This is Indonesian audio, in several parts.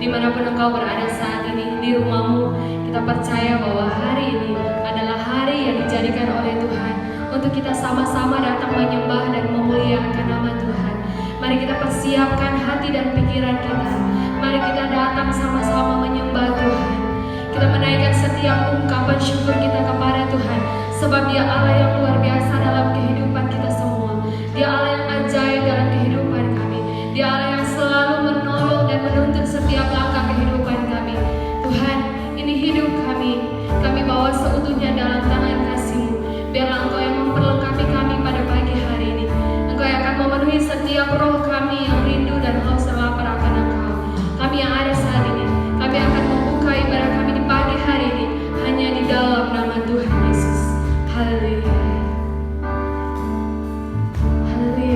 dimanapun Engkau berada saat ini di rumahmu. Kita percaya bahwa hari ini adalah hari yang dijadikan oleh Tuhan untuk kita sama-sama datang menyembah dan memuliakan nama Tuhan. Mari kita persiapkan hati dan pikiran kita. Mari kita datang sama-sama menyembah Tuhan. Kita menaikkan setiap ungkapan syukur kita kepada Tuhan, sebab Dia Allah yang luar biasa dalam kehidupan kita semua. Dia Allah yang ajaib dalam kehidupan kami. Dia Allah yang selalu menolong dan menuntun setiap langkah kehidupan kami. Tuhan, ini hidup kami. Kami bawa seutuhnya dalam tangan kasih-Mu. Biarlah Engkau yang memperlengkapi kami pada pagi hari ini. Engkau yang akan memenuhi setiap roh kami yang rindu dan haus dan lapar akan Engkau. Kami yang ada saat ini, kami akan membuka ibadah kami di pagi hari ini hanya di dalam nama Tuhan Yesus. Haleluya. Haleluya.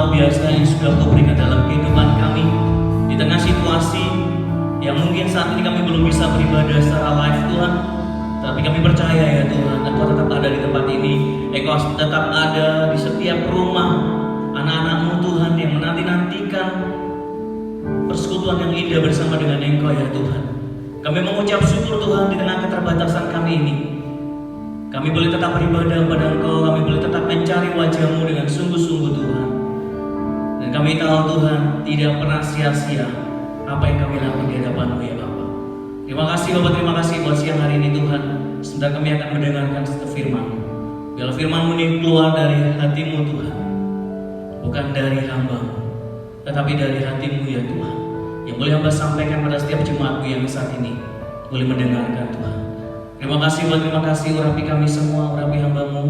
luar biasa yang sudah Kau berikan dalam kehidupan kami. Di tengah situasi yang mungkin saat ini kami belum bisa beribadah secara live Tuhan, tapi kami percaya ya Tuhan, Engkau tetap ada di tempat ini. Engkau tetap ada di setiap rumah anak-anak-Mu Tuhan yang menanti-nantikan persekutuan yang indah bersama dengan Engkau ya Tuhan. Kami mengucap syukur Tuhan di tengah keterbatasan kami ini. Kami boleh tetap beribadah kepada Engkau, kami boleh tetap mencari wajah-Mu dengan sungguh-sungguh Tuhan. Dan kami tahu Tuhan, tidak pernah sia-sia apa yang kami lakukan di hadapan-Mu ya Bapa. Terima kasih Bapak, terima kasih buat siang hari ini Tuhan. Sebentar kami akan mendengarkan firman-Mu. Biarlah firman-Mu ini keluar dari hati-Mu Tuhan, bukan dari hamba-Mu, tetapi dari hati-Mu ya Tuhan, yang boleh hamba sampaikan pada setiap jemaat-Mu yang saat ini boleh mendengarkan Tuhan. Terima kasih Tuhan, terima kasih. Urapi kami semua, urapi hamba-Mu,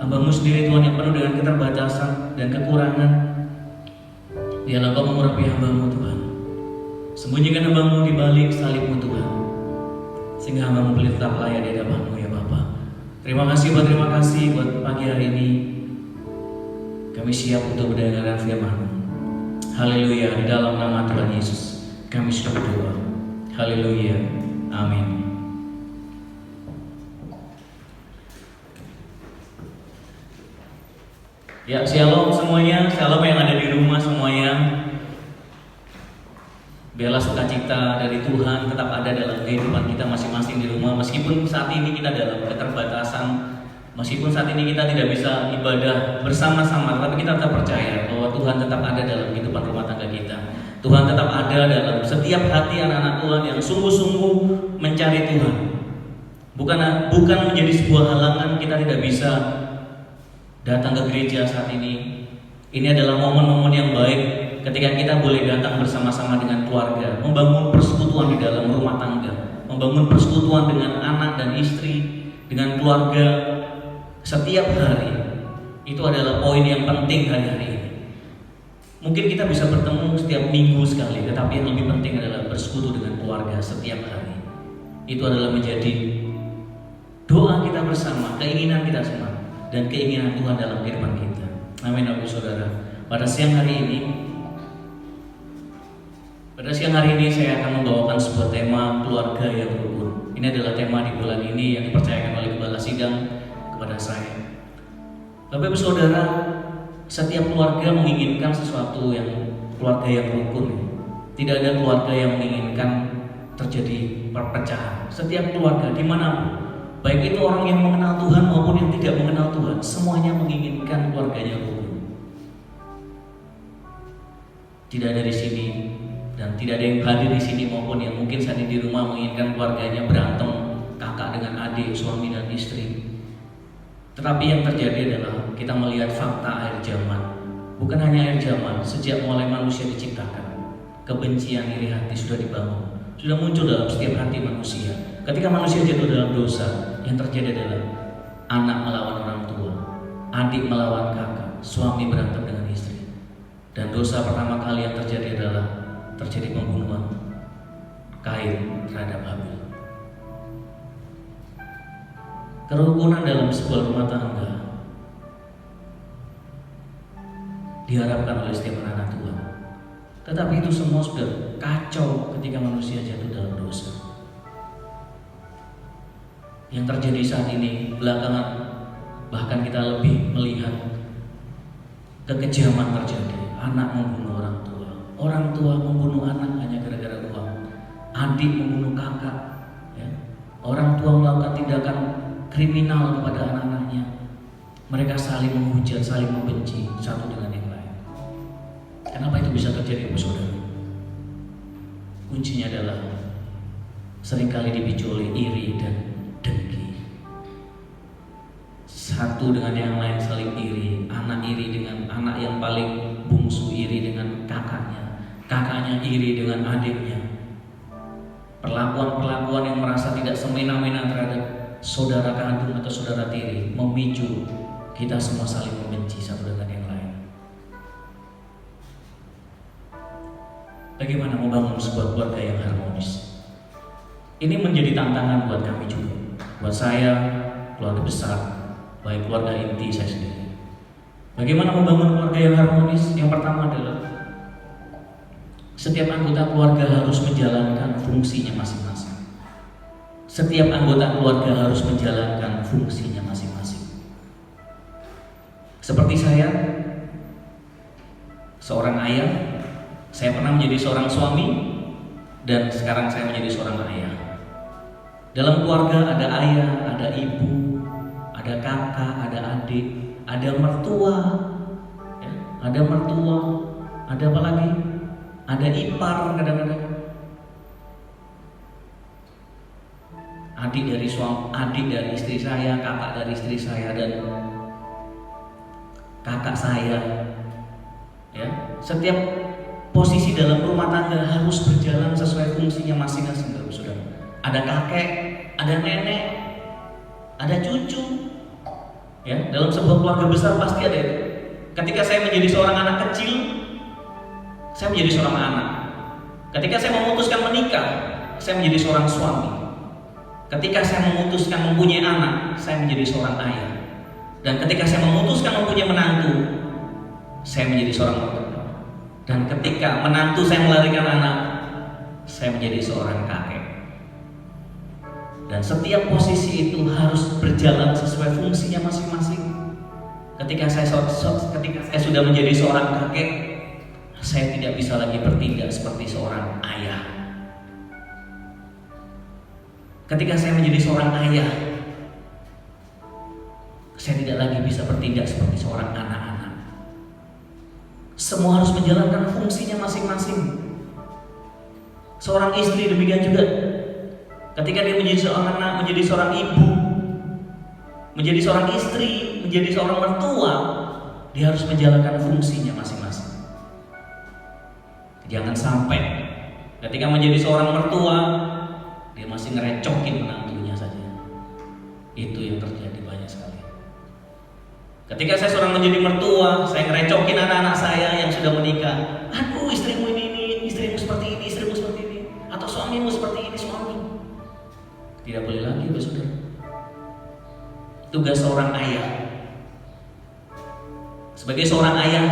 hamba-Mu sendiri Tuhan yang penuh dengan keterbatasan dan kekurangan. Biarlah Kau mengurapi hamba-Mu Tuhan. Sembunyikan hamba-Mu di balik salib-Mu Tuhan, sehingga hamba-Mu boleh tetap layak di hadapan-Mu ya Bapa. Terima kasih Tuhan, terima kasih buat pagi hari ini. Kami siap untuk mendengarkan firman-Mu. Haleluya, di dalam nama Tuhan Yesus kami sudah berdoa. Haleluya, amin. Ya, shalom semuanya, shalom yang ada di rumah semuanya. Biarlah sukacita dari Tuhan tetap ada dalam kehidupan kita masing-masing di rumah. Meskipun saat ini kita dalam keterbatasan, meskipun saat ini kita tidak bisa ibadah bersama-sama, tapi kita tetap percaya bahwa Tuhan tetap ada dalam kehidupan rumah tangga kita. Tuhan tetap ada dalam setiap hati anak-anak Tuhan yang sungguh-sungguh mencari Tuhan. Bukan menjadi sebuah halangan kita tidak bisa datang ke gereja saat ini. Ini adalah momen-momen yang baik ketika kita boleh datang bersama-sama dengan keluarga, membangun persekutuan di dalam rumah tangga, membangun persekutuan dengan anak dan istri, dengan keluarga setiap hari. Itu adalah poin yang penting hari-hari ini. Mungkin kita bisa bertemu setiap minggu sekali, tetapi yang lebih penting adalah bersekutu dengan keluarga setiap hari. Itu adalah menjadi doa kita bersama, keinginan kita semua, dan keinginan Tuhan dalam kehidupan kita. Amin, Bapak Saudara. Pada siang hari ini saya akan membawakan sebuah tema keluarga yang rukun. Ini adalah tema di bulan ini yang dipercayakan oleh Gembala Sidang kepada saya. Bapak Ibu Saudara, setiap keluarga menginginkan sesuatu yang keluarga yang rukun. Tidak ada keluarga yang menginginkan terjadi perpecahan. Setiap keluarga dimanapun, baik itu orang yang mengenal Tuhan maupun yang tidak mengenal Tuhan, semuanya menginginkan keluarganya rukun. Tidak ada di sini dan tidak ada yang hadir di sini maupun yang mungkin saat ini di rumah menginginkan keluarganya berantem, kakak dengan adik, suami dan istri. Tetapi yang terjadi adalah kita melihat fakta akhir zaman. Bukan hanya akhir zaman, sejak mulai manusia diciptakan, kebencian, iri hati sudah dibangun, sudah muncul dalam setiap hati manusia. Ketika manusia jatuh dalam dosa, yang terjadi adalah anak melawan orang tua, adik melawan kakak, suami berantem dengan istri. Dan dosa pertama kali yang terjadi adalah terjadi pembunuhan Kain terhadap Habil. Kerukunan dalam sebuah rumah tangga diharapkan oleh setiap anak Tuhan. Tetapi itu semua sudah kacau ketika manusia jatuh dalam dosa. Yang terjadi saat ini belakangan, bahkan kita lebih melihat kekejaman terjadi. Anak membunuh orang tua membunuh anak hanya gara-gara uang, adik membunuh kakak, ya. Orang tua melakukan tindakan kriminal kepada anak-anaknya. Mereka saling menghujat, saling membenci satu dengan yang lain. Kenapa itu bisa terjadi, Bapak Saudara? Kuncinya adalah seringkali dipicu oleh iri dan dengki. Satu dengan yang lain saling iri, anak iri dengan anak yang paling bungsu, iri dengan kakaknya, kakaknya iri dengan adiknya. Perlakuan-perlakuan yang merasa tidak semena-mena terhadap saudara kandung atau saudara tiri memicu kita semua saling membenci satu dengan yang lain. Bagaimana membangun sebuah keluarga yang harmonis? Ini menjadi tantangan buat kami juga, buat saya, keluarga besar, baik keluarga inti saya sendiri. Bagaimana membangun keluarga yang harmonis? Yang pertama adalah setiap anggota keluarga harus menjalankan fungsinya masing-masing. Setiap anggota keluarga harus menjalankan fungsinya masing-masing. Seperti saya, seorang ayah, saya pernah menjadi seorang suami, dan sekarang saya menjadi seorang ayah. Dalam keluarga ada ayah, ada ibu, ada kakak, ada adik, ada mertua, ya, ada mertua, ada apa lagi? Ada ipar kadang-kadang. Adik dari suami, adik dari istri saya, kakak dari istri saya, dan kakak saya. Ya, setiap posisi dalam rumah tangga harus berjalan sesuai fungsinya masing-masing, saudara. Ada kakek, ada nenek, ada cucu. Ya, dalam sebuah keluarga besar pasti ada itu. Ketika saya menjadi seorang anak kecil, saya menjadi seorang anak. Ketika saya memutuskan menikah, saya menjadi seorang suami. Ketika saya memutuskan mempunyai anak, saya menjadi seorang ayah. Dan ketika saya memutuskan mempunyai menantu, saya menjadi seorang mertua. Dan ketika menantu saya melahirkan anak, saya menjadi seorang kakek. Dan setiap posisi itu harus berjalan sesuai fungsinya masing-masing. Ketika saya sudah menjadi seorang kakek, saya tidak bisa lagi bertindak seperti seorang ayah. Ketika saya menjadi seorang ayah, saya tidak lagi bisa bertindak seperti seorang anak-anak. Semua harus menjalankan fungsinya masing-masing. Seorang istri demikian juga. Ketika dia menjadi seorang anak, menjadi seorang ibu, menjadi seorang istri, menjadi seorang mertua, dia harus menjalankan fungsinya masing-masing. Jangan sampai ketika menjadi seorang mertua, dia masih ngerecokin menantunya saja. Itu yang terjadi banyak sekali. Ketika saya seorang menjadi mertua, saya ngerecokin anak-anak saya yang sudah menikah. Aduh, istrimu ini, istrimu seperti ini, istrimu seperti ini, atau suamimu seperti ini, suami. Tidak boleh lagi, saudara. Tugas seorang ayah. Sebagai seorang ayah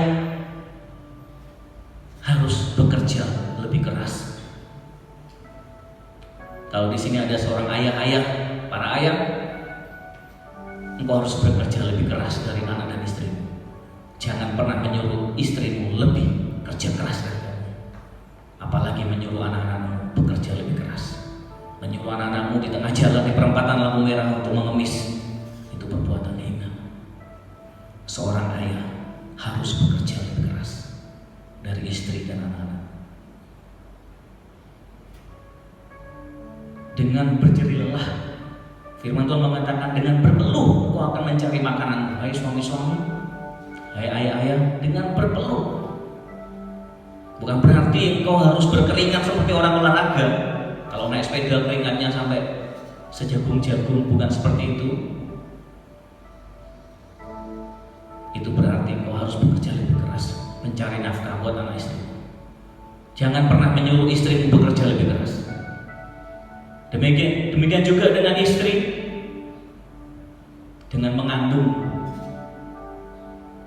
harus bekerja lebih keras. Kalau di sini ada seorang ayah-ayah, para ayah, engkau harus bekerja lebih keras dari anak dan istrimu. Jangan pernah menyuruh istrimu lebih kerja keras dari kamu. Apalagi menyuruh anak-anakmu bekerja lebih keras. Menyuruh anak-anakmu di tengah jalan di perempatan lampu merah untuk mengemis, itu perbuatan hina. Seorang ayah harus bekerja lebih keras dari istri dan anak-anak. Dengan berjerih lelah, firman Tuhan mengatakan, dengan berpeluh engkau akan mencari makanan. Hai suami-suami, hai ayah-ayah, dengan berpeluh. Bukan berarti engkau harus berkeringat seperti orang olahraga. Kalau naik sepeda keringatnya sampai sejagung-jagung, bukan seperti itu. Itu berarti engkau harus bekerja lebih keras, mencari nafkah buat anak istri. Jangan pernah menyuruh istri bekerja lebih keras. Demikian juga dengan istri. Dengan mengandung,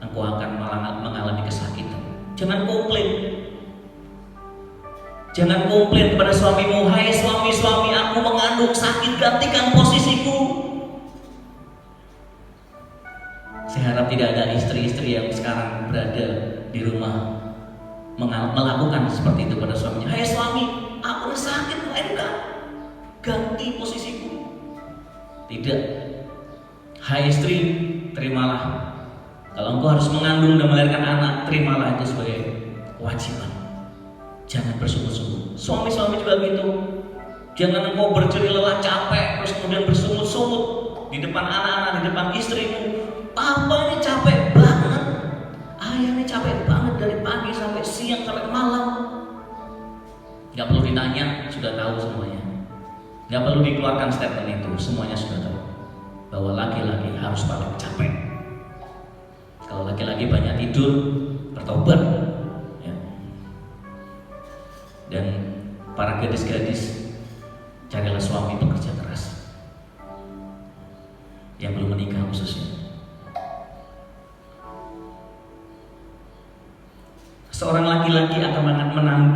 engkau akan mengalami kesakitan. Jangan komplain. Jangan komplain kepada suamimu, hai suami-suami, aku mengandung sakit, gantikan posisiku. Saya harap tidak ada istri-istri yang sekarang berada di rumah melakukan seperti itu pada suaminya. Hai suami, aku sakit, melahirkan, ganti posisiku. Tidak. Hai istri, terimalah. Kalau engkau harus mengandung dan melahirkan anak, terimalah itu sebagai kewajiban. Jangan bersungut-sungut. Suami-suami juga gitu. Jangan engkau berjerih lelah, capek, terus kemudian bersungut-sungut di depan anak-anak, di depan istrimu. Papa ini capek banget, ayah ini capek banget dari pagi sampai siang sampai malam. Gak perlu ditanya, sudah tahu semuanya. Gak perlu dikeluarkan statement itu, semuanya sudah tahu bahwa laki-laki harus paling capek. Kalau laki-laki banyak tidur, bertobat, ya. Dan para gadis-gadis, carilah suami bekerja keras, yang belum menikah khususnya. Seorang laki-laki akan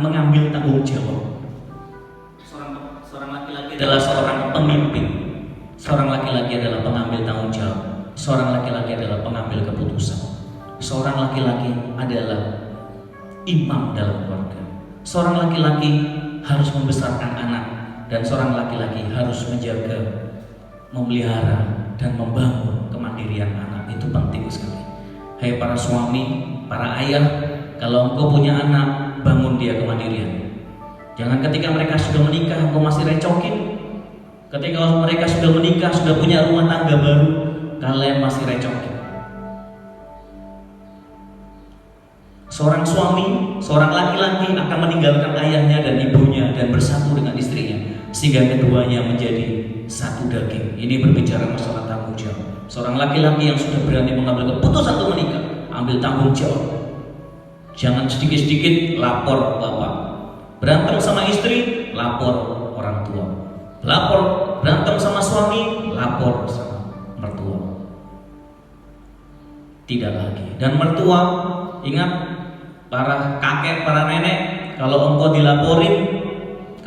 mengambil tanggung jawab. Seorang laki-laki adalah seorang pemimpin. Seorang laki-laki adalah pengambil tanggung jawab. Seorang laki-laki adalah pengambil keputusan. Seorang laki-laki adalah imam dalam keluarga. Seorang laki-laki harus membesarkan anak, dan seorang laki-laki harus menjaga, memelihara, dan membangun kemandirian anak. Itu penting sekali. Hai para suami, para ayah, kalau engkau punya anak, bangun dia kemandirian. Jangan ketika mereka sudah menikah, engkau masih recokin. Ketika mereka sudah menikah, sudah punya rumah tangga baru, kalian masih recokin. Seorang suami, seorang laki-laki akan meninggalkan ayahnya dan ibunya dan bersatu dengan istrinya, sehingga keduanya menjadi satu daging. Ini berbicara masalah tanggung jawab. Seorang laki-laki yang sudah berani mengambil keputusan untuk menikah, ambil tanggung jawab. Jangan sedikit-sedikit lapor bapak. Berantem sama istri, lapor orang tua. Berantem sama suami, lapor sama mertua. Tidak lagi. Dan mertua, ingat, para kakek, para nenek, kalau engkau dilaporin,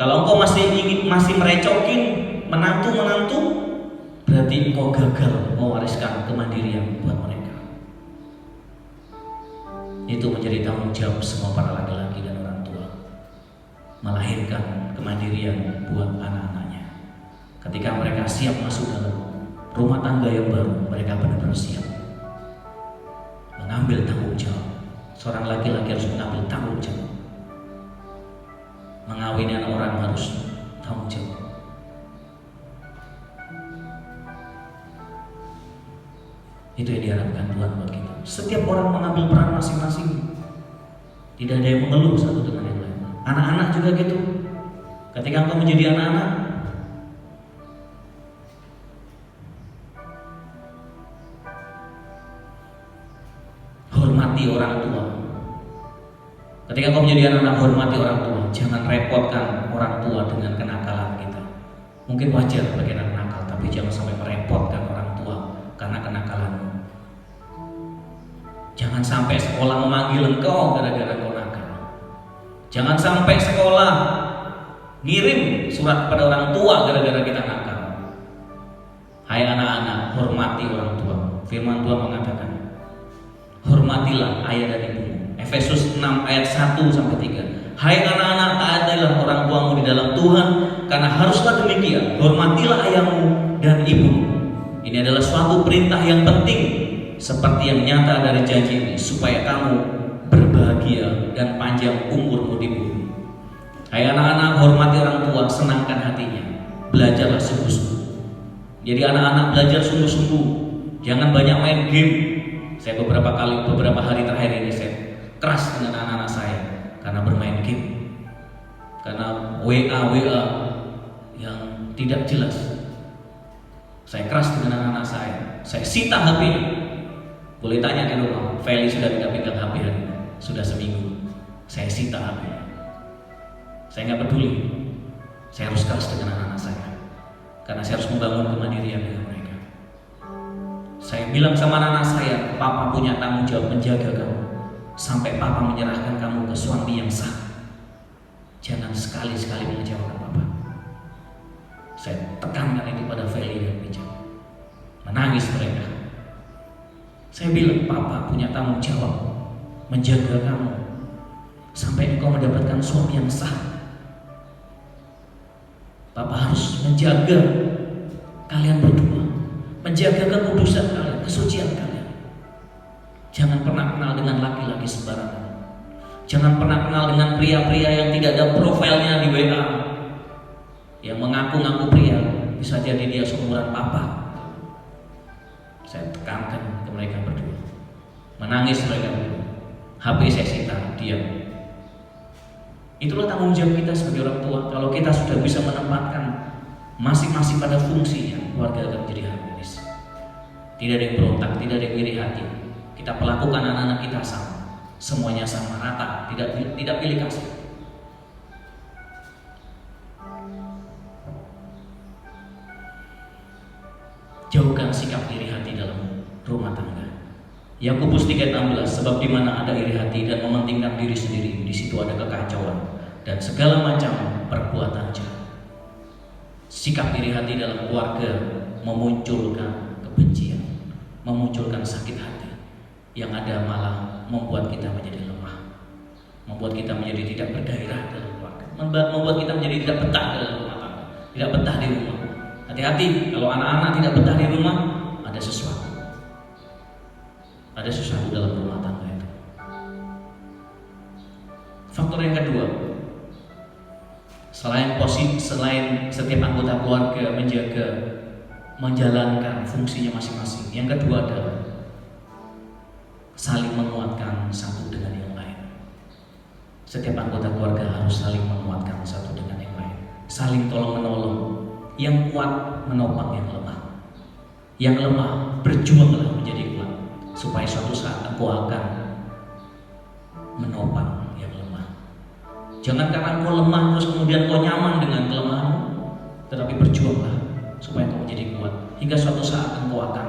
kalau engkau masih merecokin menantu, berarti engkau gagal mewariskan kemandirian buat mereka. Itu menjadi tanggung jawab semua para laki-laki dan orang tua, melahirkan kemandirian buat anak-anaknya. Ketika mereka siap masuk dalam rumah tangga yang baru, mereka benar-benar siap mengambil tanggung jawab. Seorang laki-laki harus mengambil tanggung jawab. Mengawini anak orang harus tanggung jawab. Itu yang diharapkan Tuhan buat kita. Setiap orang mengambil peran masing-masing. Tidak ada yang mengeluh satu dengan yang lain. Anak-anak juga gitu. Ketika engkau menjadi anak-anak, hormati orang tua. Ketika kau menjadi anak-anak, hormati orang tua. Jangan repotkan orang tua dengan kenakalan kita. Mungkin wajar bagi anak nakal, tapi jangan sampai merepotkan orang tua karena kenakalanmu. Jangan sampai sekolah memanggil engkau gara-gara kau nakal. Jangan sampai sekolah ngirim surat kepada orang tua gara-gara kita nakal. Hai anak-anak, hormati orang tua. Firman Tuhan mengatakan, hormatilah ayah dan ibumu. Efesus 6 ayat 1-3. Hai anak-anak, taatilah orang tuamu di dalam Tuhan, karena haruslah demikian. Hormatilah ayahmu dan ibumu. Ini adalah suatu perintah yang penting, seperti yang nyata dari janji ini, supaya kamu berbahagia dan panjang umurmu di bumi. Hai anak-anak, hormati orang tua, senangkan hatinya. Belajarlah sungguh-sungguh. Jadi anak-anak belajar sungguh-sungguh. Jangan banyak main game. Saya beberapa hari terakhir ini saya keras dengan anak-anak saya karena bermain game, karena WA yang tidak jelas. Saya keras dengan anak-anak saya sita HP-nya. Boleh tanya di rumah, Feli sudah tidak pegang HP hari ini, sudah seminggu. Saya sita HP-nya. Saya nggak peduli. Saya harus keras dengan anak-anak saya karena saya harus membangun kemandirian dengan mereka. Saya bilang sama anak-anak saya, papa punya tanggung jawab menjaga kamu sampai papa menyerahkan kamu ke suami yang sah. Jangan sekali-sekali mengecewakan papa. Saya tekankan itu pada Feli dan Bija. Menangis mereka. Saya bilang, papa punya tanggung jawab menjaga kamu sampai engkau mendapatkan suami yang sah. Papa harus menjaga kalian berdua, menjaga kekudusan kalian, kesucian kalian. Jangan pernah kenal dengan laki-laki sembarangan. Jangan pernah kenal dengan pria-pria yang tidak ada profilnya di WA, yang mengaku-ngaku pria, bisa jadi dia seumuran papa. Saya tekankan ke mereka berdua. Menangis mereka berdua. HP saya sita, diam. Itulah tanggung jawab kita sebagai orang tua. Kalau kita sudah bisa menempatkan masing-masing pada fungsinya, keluarga akan menjadi harmonis. Tidak ada yang berontak, tidak ada yang iri hati. Kita perlakukan anak-anak kita sama, semuanya sama rata, tidak pilih kasih. Jauhkan sikap iri hati dalam rumah tangga. Yakobus 3:16, sebab di mana ada iri hati dan mementingkan diri sendiri, di situ ada kekacauan dan segala macam perbuatan jahat. Sikap iri hati dalam keluarga memunculkan kebencian, memunculkan sakit hati, yang ada malah membuat kita menjadi lemah, membuat kita menjadi tidak bergairah dalam keluarga, membuat kita menjadi tidak betah dalam rumah tangga, tidak betah di rumah. Hati-hati kalau anak-anak tidak betah di rumah, ada sesuatu. Ada sesuatu dalam rumah tangga itu. Faktor yang kedua, selain setiap anggota keluarga menjalankan fungsinya masing-masing, yang kedua adalah saling menguatkan satu dengan yang lain. Setiap anggota keluarga harus saling menguatkan satu dengan yang lain, saling tolong menolong. Yang kuat menopang yang lemah, yang lemah berjuanglah menjadi kuat, supaya suatu saat engkau akan menopang yang lemah. Jangan karena engkau lemah terus kemudian kau nyaman dengan kelemahanmu, tetapi berjuanglah supaya engkau menjadi kuat, hingga suatu saat engkau akan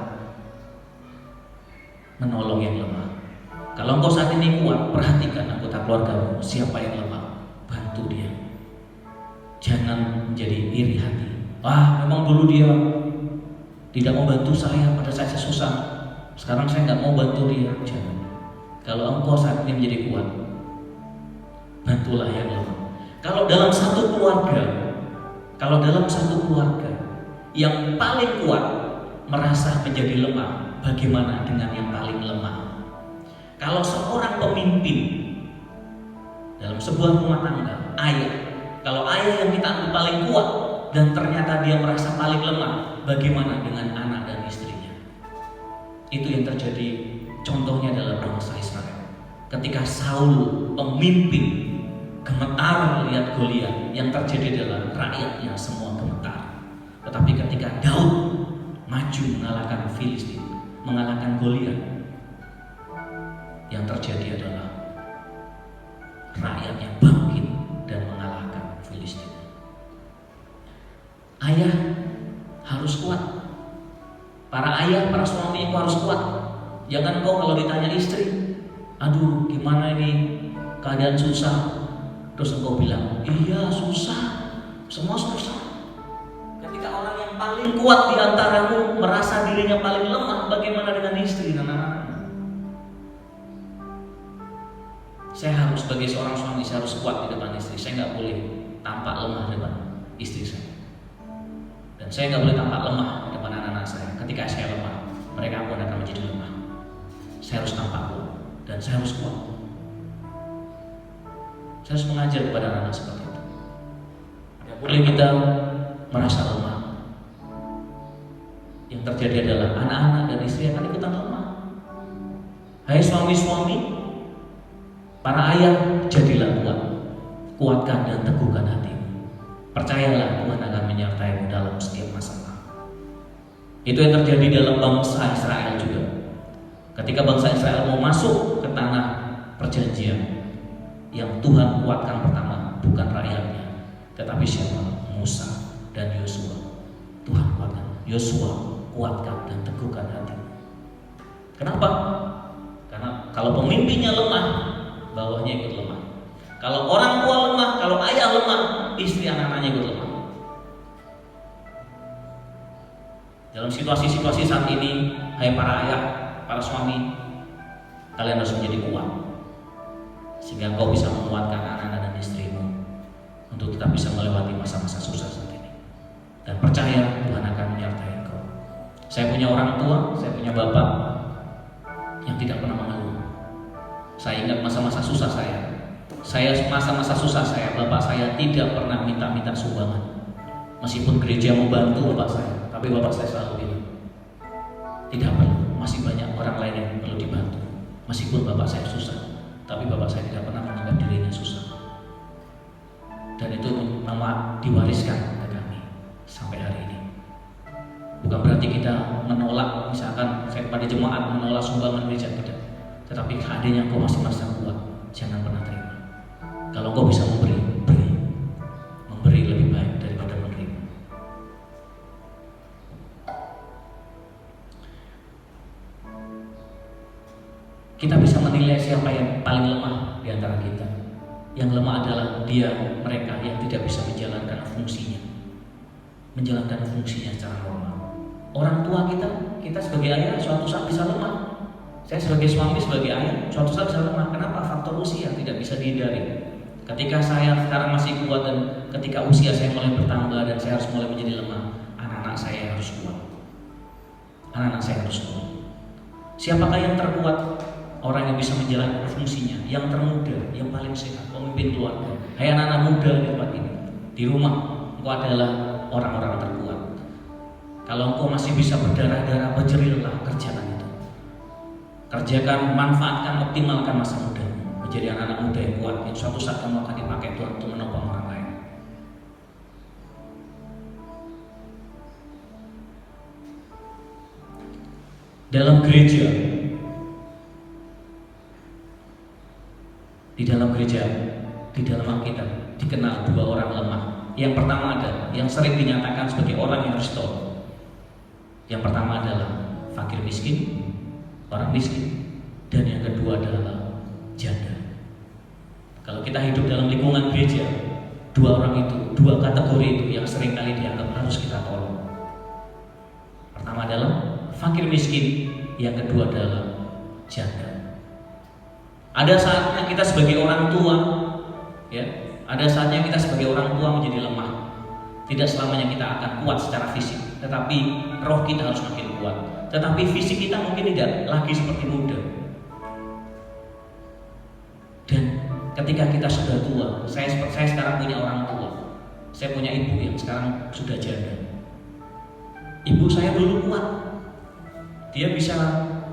menolong yang lemah. Kalau engkau saat ini kuat, perhatikan anggota keluargamu, siapa yang lemah, bantu dia. Jangan menjadi iri hati. Memang dulu dia tidak mau bantu saya pada saat saya susah, sekarang saya nggak mau bantu dia. Jangan. Kalau engkau saat ini menjadi kuat, bantulah yang lemah. Kalau dalam satu keluarga yang paling kuat merasa menjadi lemah, bagaimana dengan yang paling lemah? Kalau seorang pemimpin dalam sebuah rumah tangga, kalau ayah yang kita anggap paling kuat dan ternyata dia merasa paling lemah, bagaimana dengan anak dan istrinya? Itu yang terjadi. Contohnya adalah bangsa Israel. Ketika Saul pemimpin gemetar melihat Goliat, yang terjadi adalah rakyatnya semua gemetar. Tetapi ketika Daud maju mengalahkan Filistin, mengalahkan Goliat, yang terjadi adalah rakyatnya bangkit dan mengalahkan Filistin. Ayah harus kuat. Para ayah, para suami itu harus kuat. Jangan kau kalau ditanya istri, aduh gimana ini keadaan susah, terus engkau bilang, iya susah, semua susah. Ketika orang yang paling kuat di antaramu merasa dirinya paling lemah, bagaimana dengan istri dan anak-anak? Saya harus sebagai seorang suami, saya harus kuat di depan istri. Saya nggak boleh tampak lemah di depan istri saya. Dan saya nggak boleh tampak lemah di depan anak-anak saya. Ketika saya lemah, mereka pun akan menjadi lemah. Saya harus tampak kuat dan saya harus kuat. Saya harus mengajar kepada anak-anak seperti itu. Tidak boleh kita merasa lemah. Yang terjadi adalah anak-anak dan istri akan ikutan lemah. Hai suami-suami, para ayah, jadilah kuat. Kuatkan dan teguhkan hatimu. Percayalah Tuhan akan menyertaimu dalam setiap masalah. Itu yang terjadi dalam bangsa Israel juga. Ketika bangsa Israel mau masuk ke tanah perjanjian, yang Tuhan kuatkan pertama bukan rakyatnya, tetapi siapa? Musa dan Yosua. Tuhan kuatkan. Yosua, kuatkan dan teguhkan hatimu. Kenapa? Karena kalau pemimpinnya lemah, bawahnya ikut lemah. Kalau orang tua lemah, kalau ayah lemah, istri anak-anaknya ikut lemah. Dalam situasi-situasi saat ini, hai para ayah, para suami, kalian harus menjadi kuat, sehingga kau bisa menguatkan anak-anak dan istrimu untuk tetap bisa melewati masa-masa susah saat ini. Dan percaya Tuhan akan menyertai kau. Saya punya orang tua, saya punya bapak yang tidak pernah mengeluh. Saya ingat masa-masa susah saya. Masa-masa susah saya, bapak saya tidak pernah minta sumbangan. Meskipun gereja membantu bapak saya, tapi bapak saya selalu bilang, tidak perlu, masih banyak orang lain yang perlu dibantu. Meskipun bapak saya susah, tapi bapak saya tidak pernah menganggap dirinya susah. Dan itu memang diwariskan ke kami sampai hari ini. Bukan berarti kita menolak, misalkan saya pada jemaat menolak sumbangan gereja, tidak. Tetapi seandainya kau masih merasa kuat, jangan pernah terima. Kalau kau bisa memberi, beri. Memberi lebih baik daripada menerima. lemah di antara kita. Yang lemah adalah mereka yang tidak bisa menjalankan fungsinya secara normal. Orang tua kita sebagai ayah suatu saat bisa lemah. Saya sebagai suami, sebagai ayah suatu saat bisa lemah. Kenapa? Faktor usia tidak bisa dihindari. Ketika saya sekarang masih kuat dan ketika usia saya mulai bertambah dan saya harus mulai menjadi lemah, anak-anak saya harus kuat. Siapakah yang terkuat? Orang yang bisa menjalankan fungsinya, yang termuda, yang paling sehat, pemimpin keluarga. Hai anak-anak muda di tempat ini, di rumah, engkau adalah orang-orang terkuat. Kalau engkau masih bisa berdarah-darah, berjerillah, kerjakan itu. Kerjakan, manfaatkan, optimalkan masa mudamu menjadi anak-anak muda yang kuat. Yang suatu saat kamu akan dipakai Tuhan untuk menopang orang lain. Dalam gereja, di dalam Alkitab dikenal dua orang lemah. Yang pertama ada yang sering dinyatakan sebagai orang yang restore. Yang pertama adalah fakir miskin, orang miskin, dan yang kedua adalah janda. Kalau kita hidup dalam lingkungan gereja, dua kategori itu yang sering kali dianggap harus kita tolong. Pertama adalah fakir miskin, yang kedua adalah janda. Ada saatnya kita sebagai orang tua, menjadi lemah. Tidak selamanya kita akan kuat secara fisik, tetapi roh kita harus makin kuat. Tetapi fisik kita mungkin tidak lagi seperti muda. Dan ketika kita sudah tua, saya sekarang punya orang tua. Saya punya ibu yang sekarang sudah janda. Ibu saya dulu kuat. Dia bisa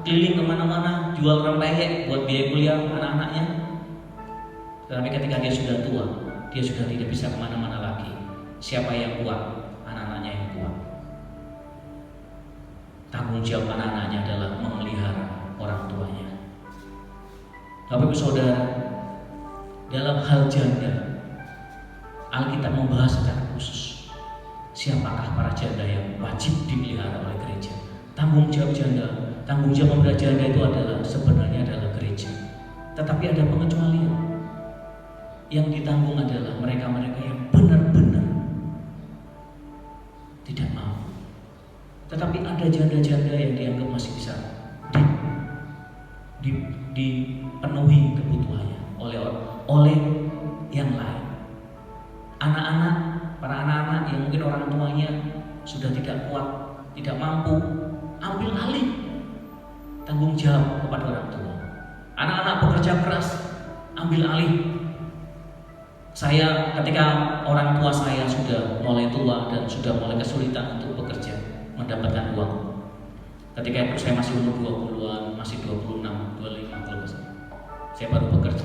keliling kemana-mana, jual rempeyek buat biaya kuliah anak-anaknya. Tetapi ketika dia sudah tua, dia sudah tidak bisa kemana-mana lagi. Siapa yang kuat? Anak-anaknya yang kuat. Tanggung jawab anak-anaknya adalah memelihara orang tuanya. Bapak Ibu Saudara, dalam hal janda, Alkitab membahas secara khusus siapakah para janda yang wajib dipelihara oleh gereja. Tanggung jawab memelihara janda itu sebenarnya adalah gereja. Tetapi ada pengecualian. Yang ditanggung adalah mereka-mereka yang benar-benar tidak mampu. Tetapi ada janda-janda yang dianggap masih bisa dipenuhi kebutuhannya oleh yang lain. Para anak-anak yang mungkin orang tuanya sudah tidak kuat, tidak mampu, ambil alih tanggung jawab kepada orang tua. Anak-anak bekerja keras, ambil alih. Saya ketika orang tua saya sudah mulai tua dan sudah mulai kesulitan untuk bekerja, mendapatkan uang. Ketika itu saya masih umur 20-an, masih 26, 25 kalau nggak salah. Saya baru bekerja.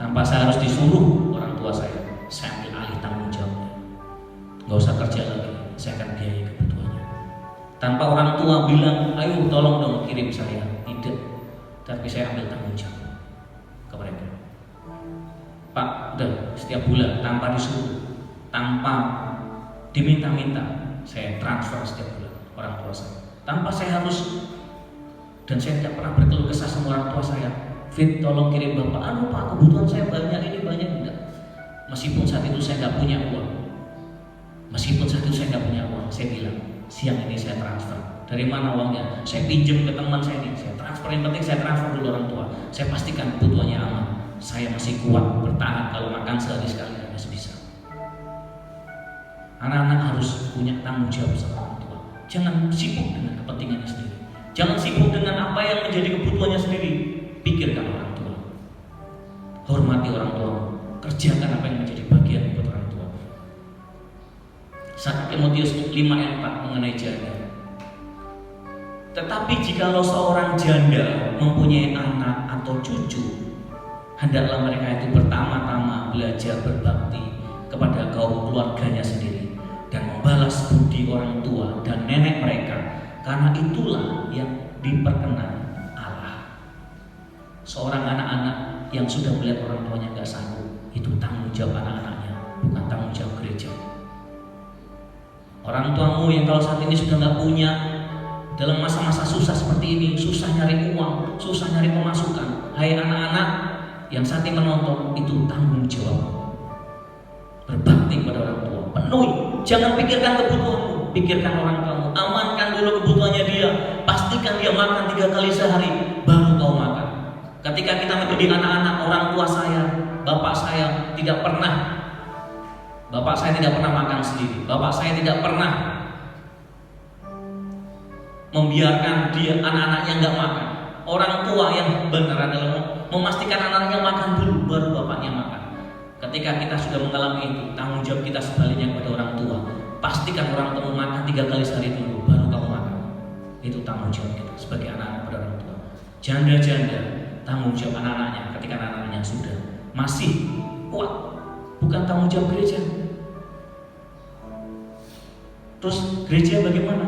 Tanpa saya harus disuruh orang tua saya ambil alih tanggung jawabnya. Nggak usah kerja lagi, saya akan biayai kebutuhannya. Tanpa orang tua bilang, ayo tolong dong kirim saya. Tidak, tapi saya ambil tanggung jawab ke mereka. Pak, udah setiap bulan tanpa disuruh, tanpa diminta-minta, saya transfer setiap bulan orang tua saya. Tanpa saya harus, dan saya tidak pernah berkeluh kesah sama orang tua saya. Fit, tolong kirim bapak. Pak, kebutuhan saya banyak ini banyak enggak. Meskipun saat itu saya nggak punya uang, saya bilang siang ini saya transfer. Dari mana uangnya? Saya pinjam ke teman saya ini, saya transfer. Yang penting saya transfer dulu orang tua. Saya pastikan kebutuhannya aman. Saya masih kuat bertahan, kalau makan sehari sekali masih bisa. Anak-anak harus punya tanggung jawab sama orang tua. Jangan sibuk dengan kepentingannya sendiri. Jangan sibuk dengan apa yang menjadi kebutuhannya sendiri. Pikirkan orang tua. Hormati orang tua. Kerjakan apa yang menjadi bagian buat orang tua. 1 Timotius 5 ayat 4 mengenai janda. Tetapi jikalau seorang janda mempunyai anak atau cucu, hendaklah mereka itu pertama-tama belajar berbakti kepada kaum keluarganya sendiri dan membalas budi orang tua dan nenek mereka, karena itulah yang diperkenan Allah. Seorang anak-anak yang sudah melihat orang tuanya gak sanggup, itu tanggung jawab anak-anaknya, bukan tanggung jawab gereja. Orang tuamu yang kalau saat ini sudah gak punya, dalam masa-masa susah seperti ini, susah nyari uang, susah nyari pemasukan, hai anak-anak, yang saat ini menonton, itu tanggung jawab. Berbakti pada orang tua, penuhi. Jangan pikirkan kebutuhanmu, pikirkan orang kamu. Amankan dulu kebutuhannya dia. Pastikan dia makan 3 kali sehari, baru kau makan. Ketika kita menjadi anak-anak, orang tua saya, bapak saya tidak pernah makan sendiri. Bapak saya tidak pernah membiarkan dia anak-anaknya nggak makan. Orang tua yang benar adalah memastikan anaknya makan dulu, baru bapaknya makan. Ketika kita sudah mengalami itu, tanggung jawab kita sebaliknya kepada orang tua. Pastikan orang tua makan 3 kali sehari dulu, baru kamu makan. Itu tanggung jawab kita sebagai anak pada orang tua. Janda-janda, tanggung jawab anak-anaknya ketika anak-anaknya sudah masih kuat, bukan tanggung jawab gereja. Terus gereja bagaimana?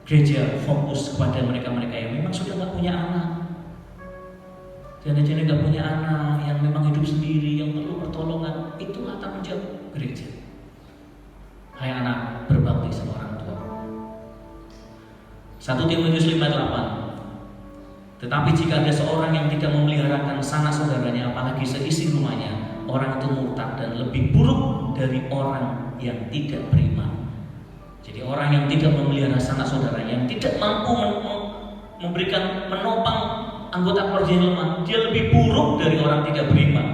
Gereja fokus kepada mereka-mereka yang memang sudah gak punya anak. Janda-janda gak punya anak, yang memang hidup sendiri, yang perlu pertolongan. Itulah tanggung jawab gereja. Hai anak, berbakti sama orang tua. 1 Timotius 5:8. Tetapi jika ada seorang yang tidak memeliharakan sanak saudaranya, apalagi seisi rumahnya, orang itu murtad dan lebih buruk dari orang yang tidak beriman. Jadi orang yang tidak memelihara sanak saudaranya, yang tidak mampu menopang anggota keluarga yang lemah, dia lebih buruk dari orang tidak beriman.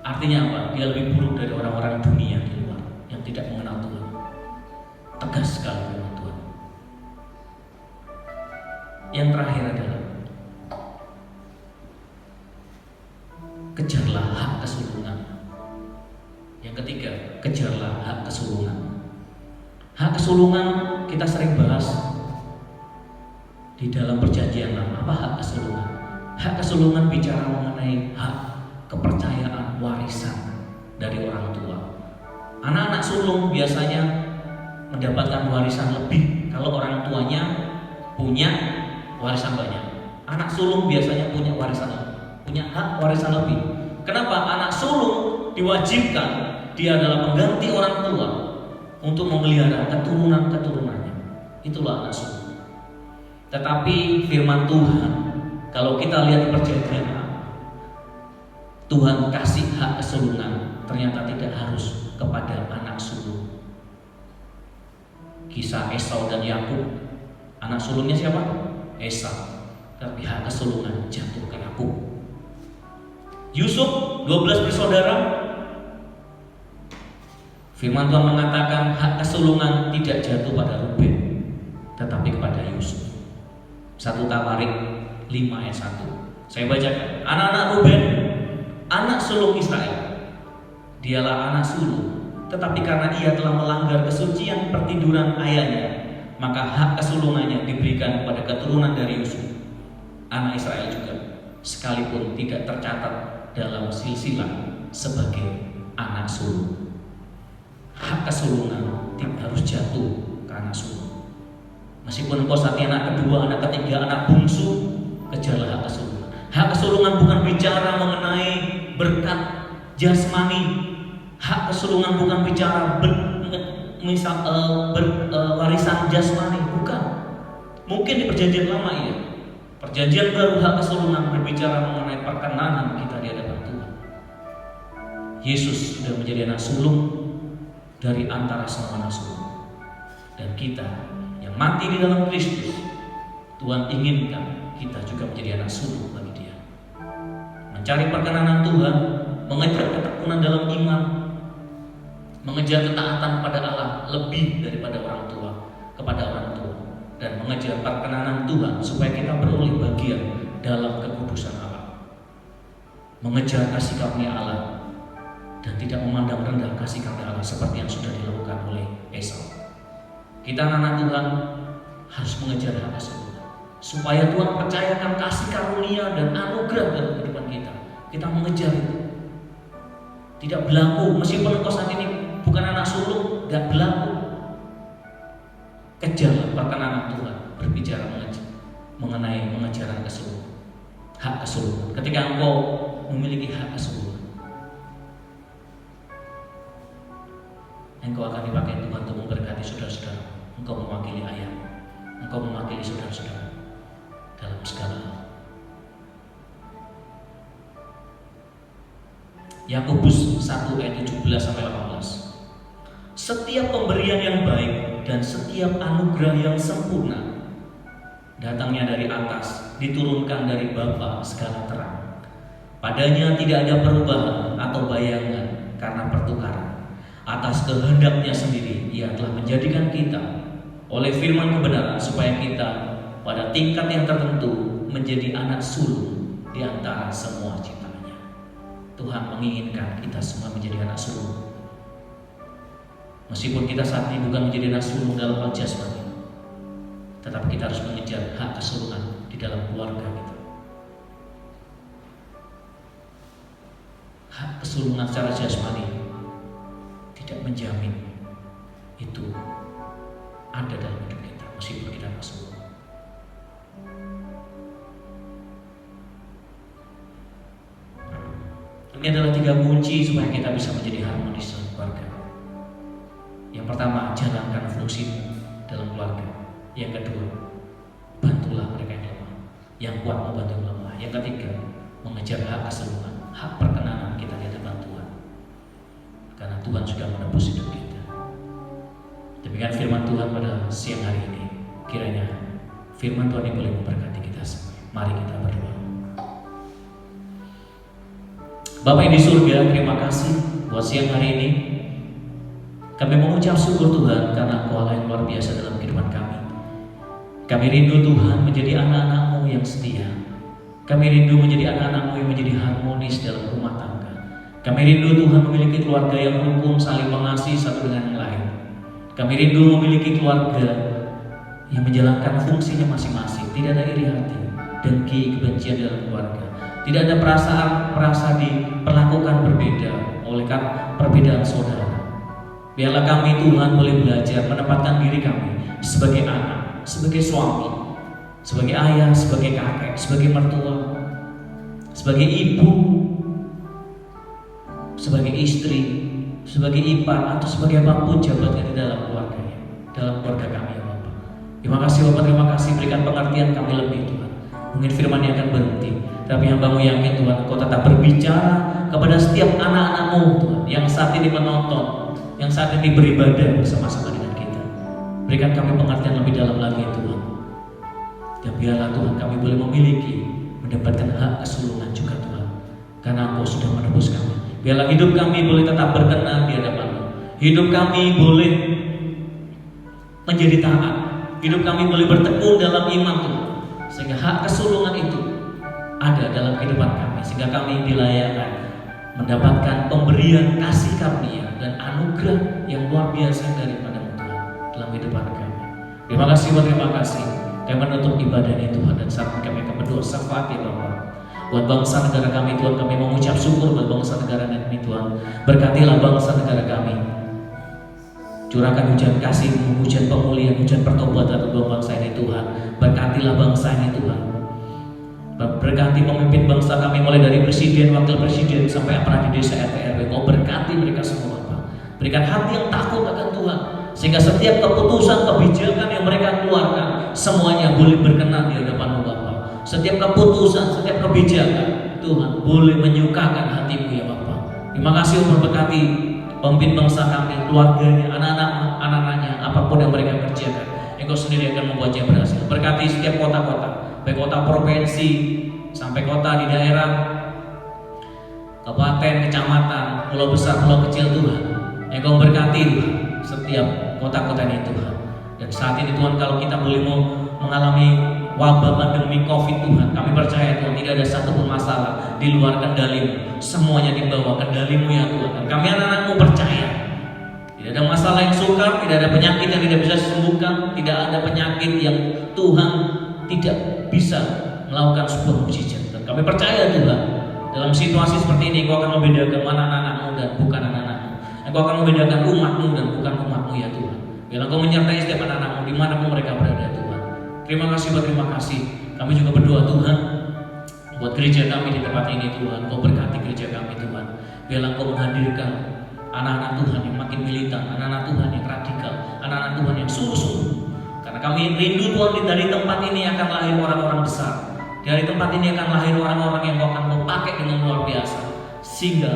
Artinya apa? Dia lebih buruk dari orang-orang dunia di luar yang tidak mengenal Tuhan. Tegas sekali firman Tuhan. Yang terakhir adalah kejarlah hak kesulungan. Yang ketiga, kejarlah hak kesulungan. Hak kesulungan kita sering bahas di dalam perjanjian lama. Apa hak kesulungan? Hak kesulungan bicara mengenai hak kepercayaan warisan dari orang tua. Anak-anak sulung biasanya mendapatkan warisan lebih kalau orang tuanya punya warisan banyak. Anak sulung biasanya punya hak warisan lebih. Kenapa? Anak sulung diwajibkan, dia adalah pengganti orang tua untuk memelihara keturunan-keturunannya. Itulah anak sulung. Tetapi firman Tuhan, kalau kita lihat di perjanjian lama, Tuhan kasih hak kesulungan ternyata tidak harus kepada anak sulung. Kisah Esau dan Yakub, anak sulungnya siapa? Esau. Tapi hak kesulungan jatuh ke Yakub. Yusuf 12 bersaudara. Firman Tuhan mengatakan hak kesulungan tidak jatuh pada Ruben, tetapi kepada Yusuf. 1 Tawarik 5 ayat 1. Saya bacakan. Anak-anak Ruben, anak sulung Israel, dialah anak sulung, tetapi karena ia telah melanggar kesucian pertiduran ayahnya, maka hak kesulungannya diberikan kepada keturunan dari Yusuf, anak Israel juga, sekalipun tidak tercatat dalam silsilah sebagai anak sulung. Hak kesulungan tidak harus jatuh ke anak sulung. Meskipun engkau saat ini anak kedua, anak ketiga, anak bungsu, kejarlah hak kesulungan. Hak kesulungan bukan bicara mengenai berkat jasmani. Hak kesulungan bukan bicara warisan jasmani, bukan. Mungkin di perjanjian lama ya. Perjanjian baru hak kesulungan berbicara mengenai perkenanan kita di hadapan Tuhan. Yesus sudah menjadi anak sulung dari antara semua anak sulung. Dan kita yang mati di dalam Kristus, Tuhan inginkan kita juga menjadi anak sulung bagi Dia. Mencari perkenanan Tuhan, mengejar ketekunan dalam iman, mengejar ketaatan pada Allah lebih daripada orang tua, kepada orang tua, dan mengejar perkenanan Tuhan supaya kita beroleh bagian dalam kekudusan Allah. Mengejar kasih karunia Allah dan tidak memandang rendah kasih karunia Allah seperti yang sudah dilakukan oleh Esau. Kita anak Tuhan harus mengejar hak kesulungan supaya Tuhan percayakan kasih karunia dan anugerah dalam kehidupan kita. Kita mengejar itu. Tidak berlaku meskipun engkau saat ini bukan anak sulung, tidak berlaku. Kejarlah perkenanan Tuhan, berbicara mengenai mengejar kesulungan, hak kesulungan. Ketika engkau memiliki hak kesulungan, engkau akan dipakai Tuhan untuk memberkati saudara-saudara. Engkau mewakili ayah, engkau mewakili saudara-saudara dalam segala hal. Yakobus 1 ayat 17-18. Setiap pemberian yang baik dan setiap anugerah yang sempurna datangnya dari atas, diturunkan dari Bapa segala terang. Padanya tidak ada perubahan atau bayangan karena pertukaran. Atas kehendaknya sendiri Ia telah menjadikan kita oleh firman kebenaran supaya kita pada tingkat yang tertentu menjadi anak sulung di antara semua ciptaannya. Tuhan menginginkan kita semua menjadi anak sulung. Meskipun kita saat ini bukan menjadi anak sulung dalam hal jasmani, tetapi kita harus mengejar hak kesulungan di dalam keluarga kita. Hak kesulungan secara jasmani tidak menjamin itu ada dalam hidup kita meskipun kita anak sulung. Ini adalah 3 kunci supaya kita bisa menjadi harmonis dalam keluarga. Yang pertama, jalankan fungsimu dalam keluarga. Yang kedua, bantulah mereka yang lemah. Yang kuat membantu yang lemah. Yang ketiga, mengejar hak kesulungan, hak perkenanan kita di hadapan Tuhan. Karena Tuhan sudah menebus hidup kita. Demikian firman Tuhan pada siang hari ini. Kiranya firman Tuhan ini boleh memberkati kita semua. Mari kita berdoa. Bapa yang di surga, terima kasih buat siang hari ini. Kami mengucap syukur Tuhan karena Engkau Allah yang luar biasa dalam kehidupan kami. Kami rindu Tuhan menjadi anak-anak-Mu yang setia. Kami rindu menjadi anak-anak-Mu yang menjadi harmonis dalam rumah tangga. Kami rindu Tuhan memiliki keluarga yang rukun, saling mengasihi satu dengan yang lain. Kami rindu memiliki keluarga yang menjalankan fungsinya masing-masing. Tidak ada iri hati, dengki, kebencian dalam keluarga. Tidak ada perasaan diperlakukan berbeda oleh perbedaan saudara. Biarlah kami Tuhan boleh belajar menempatkan diri kami sebagai anak, sebagai suami, sebagai ayah, sebagai kakek, sebagai mertua, sebagai ibu, sebagai istri, sebagai ipar, atau sebagai apapun jabatannya di dalam keluarganya, dalam keluarga kami ya Bapak. Terima kasih Bapak, terima kasih, berikan pengertian kami lebih Tuhan. Mungkin firman-Nya akan berhenti, tapi hamba-Mu yakin Tuhan Engkau tetap berbicara kepada setiap anak-anak-Mu Tuhan yang saat ini menonton, yang saat ini beribadah bersama-sama dengan kita. Berikan kami pengertian lebih dalam lagi Tuhan. Dan biarlah Tuhan kami boleh memiliki, mendapatkan hak kesulungan juga Tuhan, karena Engkau sudah menebus kami. Biarlah hidup kami boleh tetap berkenan di hadapan-Mu. Hidup kami boleh menjadi taat. Hidup kami boleh bertekun dalam iman Tuhan, sehingga hak kesulungan itu ada dalam kehidupan kami, sehingga kami dilayakkan mendapatkan pemberian kasih karunia dan anugerah yang luar biasa daripada Tuhan dalam kehidupan kami. Terima kasih, terima kasih. Kami menutup ibadah ini Tuhan, dan saat kami akan berdoa syafaat ya Bapa. Buat bangsa negara kami Tuhan, kami mengucap syukur buat bangsa negara kami Tuhan. Berkatilah bangsa negara kami. Curahkan hujan kasih-Mu, hujan pemulihan, hujan pertobatan untuk bangsa ini Tuhan. Berkatilah bangsa ini Tuhan. Berkati pemimpin bangsa kami mulai dari presiden, wakil presiden sampai aparat di desa RT RW. Kau berkati mereka semua Bapak. Berikan hati yang takut akan Tuhan, sehingga setiap keputusan, kebijakan yang mereka keluarkan semuanya boleh berkenan di hadapan-Mu Bapak. Setiap keputusan, setiap kebijakan Tuhan boleh menyukakan hati-Mu ya Bapak. Terima kasih untuk berkati pemimpin bangsa kami, keluarganya, anak-anaknya, apapun yang mereka kerjakan. Engkau sendiri akan membuatnya berhasil. Berkati setiap kota-kota, baik kota provinsi sampai kota di daerah, kabupaten, kecamatan, pulau besar, pulau kecil Tuhan. Engkau berkati Tuhan setiap kota-kota ini Tuhan. Dan saat ini Tuhan, kalau kita boleh mengalami wabah pandemi COVID Tuhan, kami percaya Tuhan tidak ada satupun masalah di luar kendali-Mu. Semuanya dibawa kendali-Mu ya Tuhan. Dan kami anak-anak-Mu percaya tidak ada masalah yang sukar, tidak ada penyakit yang tidak bisa disembuhkan, tidak ada penyakit yang Tuhan tidak bisa melakukan sebuah mukjizat. Dan kami percaya Tuhan, dalam situasi seperti ini Engkau akan membedakan mana anak-anak-Mu dan bukan anak-anak-Mu. Engkau akan membedakan umat-Mu dan bukan umat-Mu ya Tuhan. Biarlah Engkau menyertai setiap anak-anak-Mu dimanapun mereka berada Tuhan. Terima kasih, terima kasih. Kami juga berdoa Tuhan buat gereja kami di tempat ini Tuhan. Engkau berkati gereja kami Tuhan. Biarlah Engkau menghadirkan anak-anak Tuhan yang makin militan, anak-anak Tuhan yang radikal, anak-anak Tuhan yang sungguh-sungguh. Karena kami rindu Tuhan, dari tempat ini akan lahir orang-orang besar. Dari tempat ini akan lahir orang-orang yang Kau akan pakai dengan luar biasa, sehingga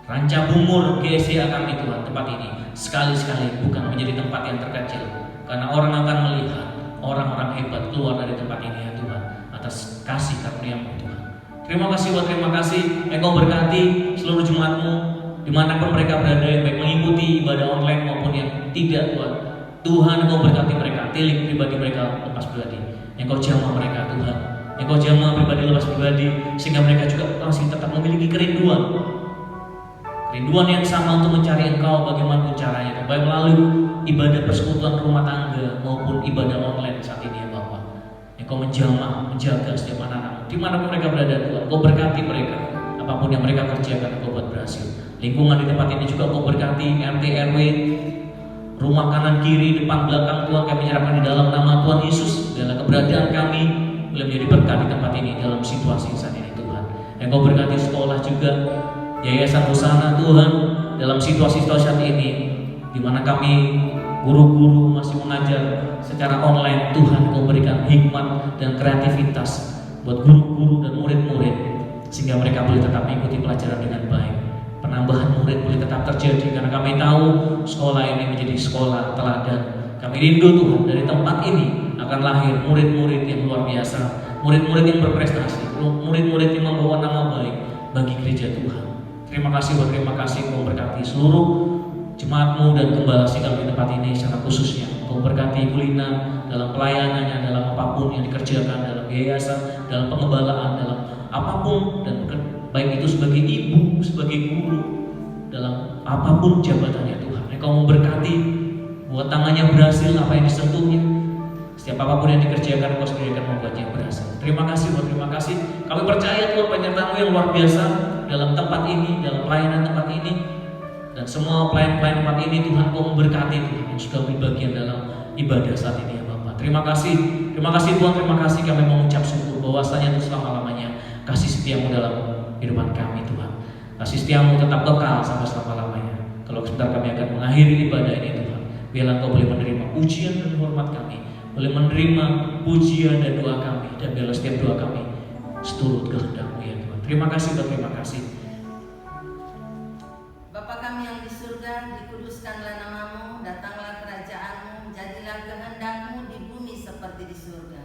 Ranca Bungur GSA kami Tuhan, tempat ini sekali-sekali bukan menjadi tempat yang terkecil, karena orang akan melihat orang-orang hebat keluar dari tempat ini ya Tuhan, atas kasih karunia-Mu Tuhan. Terima kasih buat terima kasih. Engkau berkati seluruh jemaat-Mu dimanapun mereka berada, yang baik mengikuti ibadah online maupun yang tidak Tuhan. Tuhan Engkau berkati mereka, tilik pribadi mereka lepas pribadi. Engkau jamah mereka Tuhan, Engkau jamah pribadi lepas pribadi, sehingga mereka juga masih tetap memiliki kerinduan yang sama untuk mencari Engkau bagaimanapun caranya, baik melalui ibadah persekutuan rumah tangga maupun ibadah online saat ini ya Bapa. Engkau menjamah, menjaga setiap anak-anak dimanapun mereka berada Tuhan. Engkau berkati mereka, apapun yang mereka kerjakan Engkau buat berhasil. Lingkungan di tempat ini juga Engkau berkati, RT RW, rumah kanan kiri depan belakang Tuhan, kami menyerahkan di dalam nama Tuhan Yesus. Dalam keberadaan kami boleh menjadi berkat di tempat ini dalam situasi saat ini Tuhan. Engkau berkati sekolah juga, Yayasan Hosana Tuhan, dalam situasi-situasi saat ini di mana kami guru-guru masih mengajar secara online. Tuhan Engkau berikan hikmat dan kreativitas buat guru-guru dan murid-murid, sehingga mereka boleh tetap mengikuti pelajaran dengan baik. Penambahan murid boleh tetap terjadi, karena kami tahu sekolah ini menjadi sekolah teladan. Kami rindu Tuhan, dari tempat ini akan lahir murid-murid yang luar biasa, murid-murid yang berprestasi, murid-murid yang membawa nama baik bagi gereja Tuhan. Terima kasih Engkau berkati seluruh jemaat-Mu dan gembala sikap di tempat ini secara khususnya. Engkau berkati Ibu Lina dalam pelayanannya, dalam apapun yang dikerjakan, dalam yayasan, dalam pengembalaan, dalam apapun, dan baik itu sebagai ibu, sebagai guru, dalam apapun jabatannya Tuhan. Engkau memberkati, buat tangannya berhasil apa yang disentuhnya. Setiap apapun yang dikerjakan, Engkau sendiri akan membuatnya berhasil. Terima kasih. Kami percaya Tuhan penyertaan-Mu yang luar biasa dalam tempat ini, dalam pelayanan tempat ini, dan semua pelayan-pelayan tempat ini. Tuhan Engkau memberkati Tuhan yang sudah berbagian dalam ibadah saat ini ya Bapak. Terima kasih Tuhan, terima kasih. Kami mengucap syukur bahwasanya itu selama-lamanya kasih setia-Mu dalam kehidupan kami Tuhan. Kasih setia-Mu tetap kekal sampai selama-lamanya. Kalau sebentar kami akan mengakhiri ibadah ini Tuhan, biarlah Engkau boleh menerima pujian dan hormat kami, boleh menerima pujian dan doa kami, dan biarlah setiap doa kami seturut kehendak-Mu ya Tuhan. Terima kasih. Bapa kami yang di surga, dikuduskanlah nama-Mu, datanglah kerajaan-Mu, jadilah kehendak-Mu di bumi seperti di surga.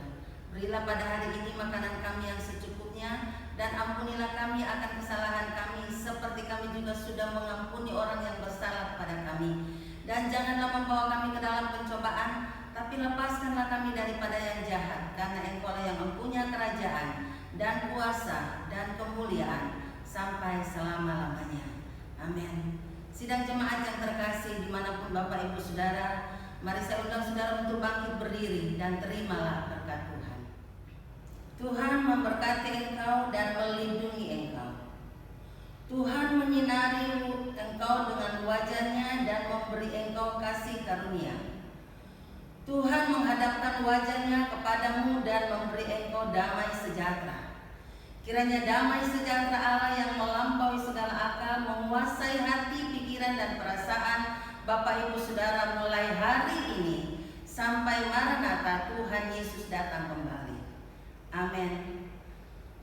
Berilah pada hari ini makanan kami yang secukupnya, dan ampunilah kami akan kesalahan kami, seperti kami juga sudah mengampuni orang yang bersalah pada kami. Dan janganlah membawa kami ke dalam pencobaan, tapi lepaskanlah kami daripada yang jahat, karena Engkau-lah yang mempunyai kerajaan dan kuasa dan kemuliaan sampai selama-lamanya. Amin. Sidang jemaat yang terkasih dimanapun Bapak Ibu Saudara, mari saya undang saudara untuk bangkit berdiri dan terimalah berkat Tuhan. Tuhan memberkati engkau dan melindungi engkau. Tuhan menyinari engkau dengan wajah-Nya dan memberi engkau kasih karunia. Tuhan menghadapkan wajah-Nya kepadamu dan memberi engkau damai sejahtera. Kiranya damai sejahtera Allah yang melampaui segala akal menguasai hati, pikiran, dan perasaan Bapak Ibu Saudara mulai hari ini sampai Maranatha Tuhan Yesus datang kembali. Amin.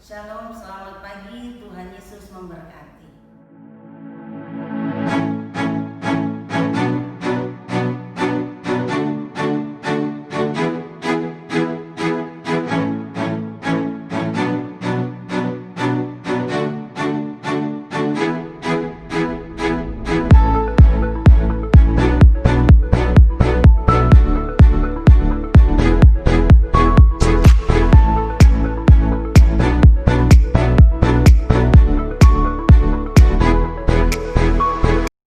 Shalom, selamat pagi, Tuhan Yesus memberkati.